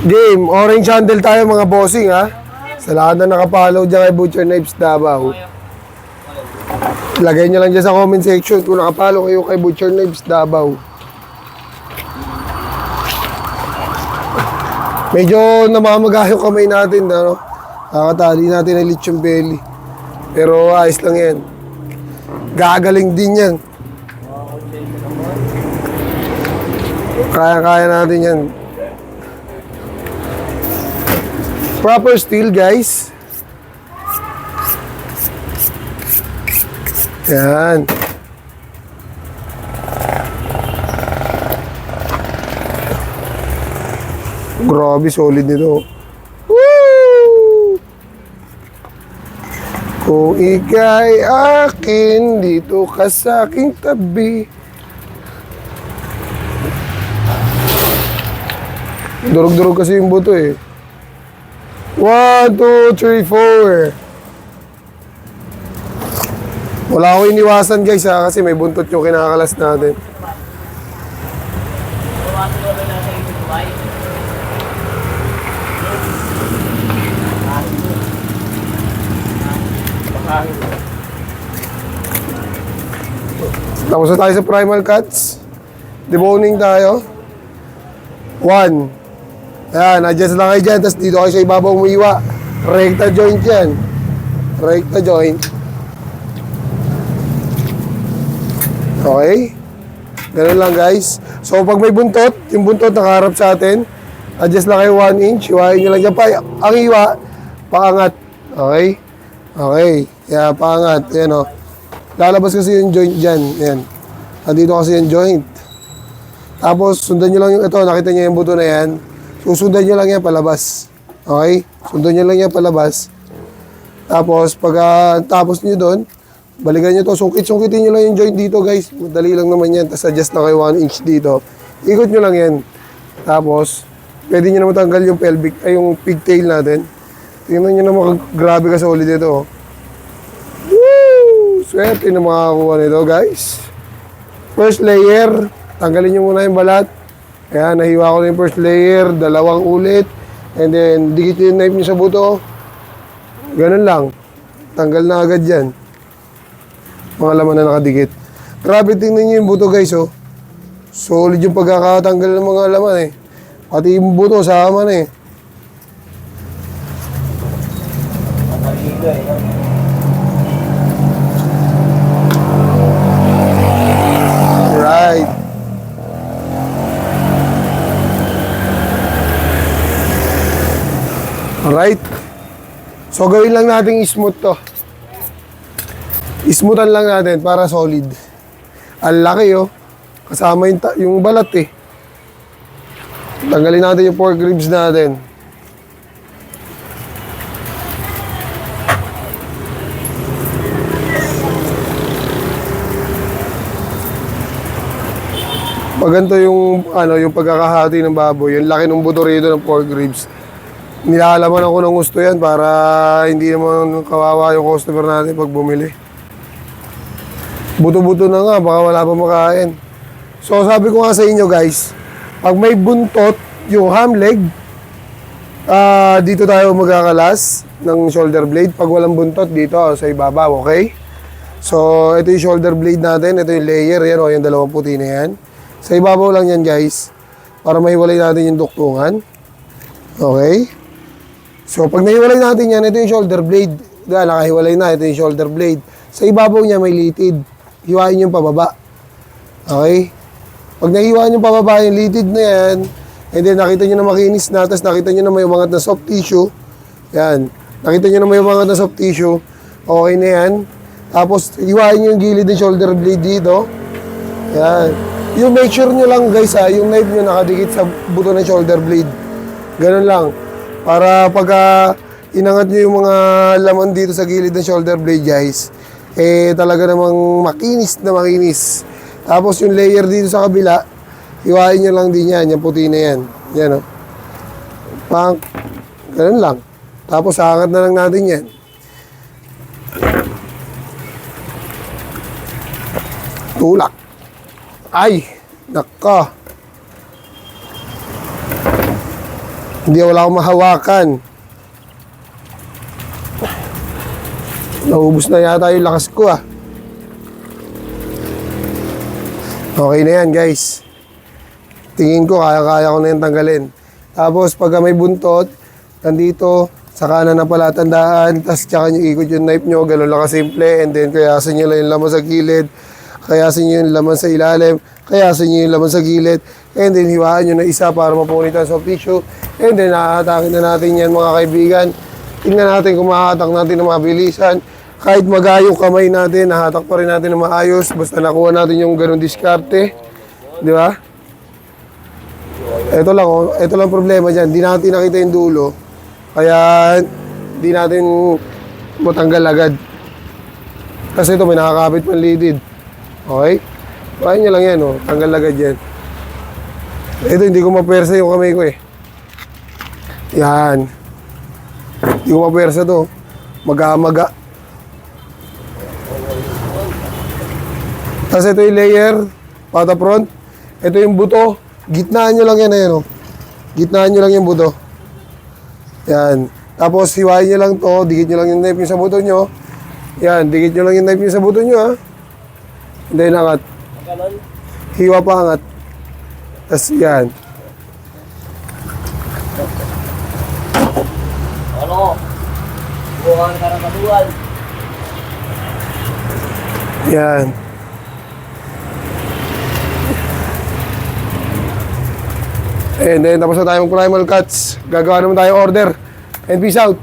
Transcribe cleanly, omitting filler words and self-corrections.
Game, orange handle tayo mga bossing ha. Sa lahat na nakapollow dyan kay Butcher Knives Davao. Lagay nyo lang dyan sa comment section kung nakapollow kayo kay Butcher Knives Davao. Medyo namamaga yung kamay natin, ano? Kakatali natin ang lechon belly. Pero ayos lang yan. Gagaling din yan. Kaya-kaya natin yan. Proper steel, guys. Yan. Grabe, solid nito. Woo! Kung ika'y akin, dito ka sa aking tabi. Durog-durog kasi yung buto eh. 1, 2, 3, 4. Wala akong iniwasan guys ha, kasi may buntot yung kinakalas natin. Tapos na tayo sa primal cuts. Deboning tayo. 1. Ayan, adjust lang kayo dyan. Tapos dito kayo sa ibabaw umiiwa. Recta joint yan. Recta joint. Okay. Ganun lang guys. So pag may buntot, yung buntot nakaharap sa atin, adjust lang kayo 1 inch. Iwain nyo lang dyan. Ang iwa, paangat. Okay. Okay. Kaya paangat. Ayan o. Lalabas kasi yung joint dyan. Ayan. Andito kasi yung joint. Tapos sundan nyo lang yung ito. Nakita nyo yung buto na yan. Susundan nyo lang yan palabas. Okay? Sundan nyo lang yan palabas. Tapos, pag tapos nyo doon, balikan nyo to. Sungkit-sungkitin nyo lang yung joint dito, guys. Madali lang naman yan. Tapos, adjust na kayo 1 inch dito. Ikot nyo lang yan. Tapos, pwede nyo na matanggal yung pelvic, ay yung pigtail natin. Tingnan nyo naman, grabe ka solid ito. Woo! Swerte na makakakuha nito, guys. First layer, tanggalin nyo muna yung balat. Ayan, nahiwa ko na yung first layer, 2 ulit. And then, dikit yung knife nyo sa buto. Ganun lang. Tanggal na agad yan. Mga laman na nakadikit. Grabe, tingnan nyo yung buto guys, oh. Solid yung pagkakatanggal ng mga laman, eh. Pati yung buto, sama na, eh. Right. Alright. So, gawin lang natin smooth to. Smoothan lang natin para solid. Ang laki, oh. Kasama yung balat, eh. Tanggalin natin yung pork ribs natin. Pag ganito yung, yung pagkakahati ng baboy, yung laki ng buto rito ng pork ribs, nilalaman ako ng gusto yan para hindi naman kawawa yung customer natin pag bumili. Buto-buto na nga, baka wala pa makain. So sabi ko nga sa inyo guys, pag may buntot yung ham leg, dito tayo magkakalas ng shoulder blade. Pag walang buntot dito sa ibabaw, okay? So ito yung shoulder blade natin, ito yung layer, yan o, yung dalawang puti na yan. Sa ibabaw lang yan guys, para mahiwalay natin yung duktungan. Okay? So, pag nahiwalay natin yan, ito yung shoulder blade. Nakahiwalay na, ito yung shoulder blade. Sa ibabaw niya may litid. Hiwain yung pababa. Okay? Pag nahiwain yung pababa, yung litid na yan, and then nakita nyo na makinis na, tapos nakita nyo na may umangat na soft tissue. Yan. Nakita nyo na may umangat na soft tissue. Okay na yan. Tapos, hiwain nyo yung gilid ng shoulder blade dito. Yan. Yung make sure nyo lang guys yung knife nyo nakadikit sa buto ng shoulder blade. Ganun lang. Para pag inangat nyo yung mga laman dito sa gilid ng shoulder blade guys, talaga namang makinis na makinis. Tapos yung layer dito sa kabila, hiwain nyo lang din yan, yung puti na yan. Yan o. Pang, ganun lang. Tapos aangat na lang natin yan. Tulak. Ay, naka. Hindi, wala akong mahawakan. Naubos na yata yung lakas ko ah. Okay na yan guys. Tingin ko kaya-kaya ko na yung tanggalin. Tapos pagka may buntot, nandito, sa kanan na pala tandaan, tapos tsaka nyo ikot yung knife nyo, gano'n lang kasimple, and then kayasin nyo lang yung laman sa gilid, kayasin nyo yung laman sa ilalim, kayasin nyo yung laman sa gilid, and then hiwaan nyo na isa para mapunit ang soft tissue, and then nakahatakin na natin yan mga kaibigan. Tingnan natin kung mahahatak natin ng mabilisan. Kahit magayong kamay natin, nahatak pa rin natin ng maayos, basta nakuha natin yung gano'ng diskarte. Di ba? Ito lang problema dyan, di natin nakita yung dulo. Kaya di natin matanggal agad. Kasi ito may nakakapit panlidid. Okay? Kaya nyo lang yan, oh. Tanggal agad yan. Ito hindi ko mapersa yung kamay ko eh. Yan. Hindi ko mapersa to. Maga-maga. Tapos ito yung layer, pata front. Ito yung buto. Gitnaan nyo lang yan, ayan, oh. Gitnaan nyo lang yung buto. Yan. Tapos hiwain nyo lang to, dikit nyo lang yung knife nyo sa buto nyo. Yan, dikit nyo lang yung knife nyo sa buto nyo ha. Hindi, angat. Hiwa pa angat. Tapos yan. Ano? Buwan ka na maduwal. Yan. And then, tapos na tayo mag-primal cuts. Gagawa naman tayo order. And peace out.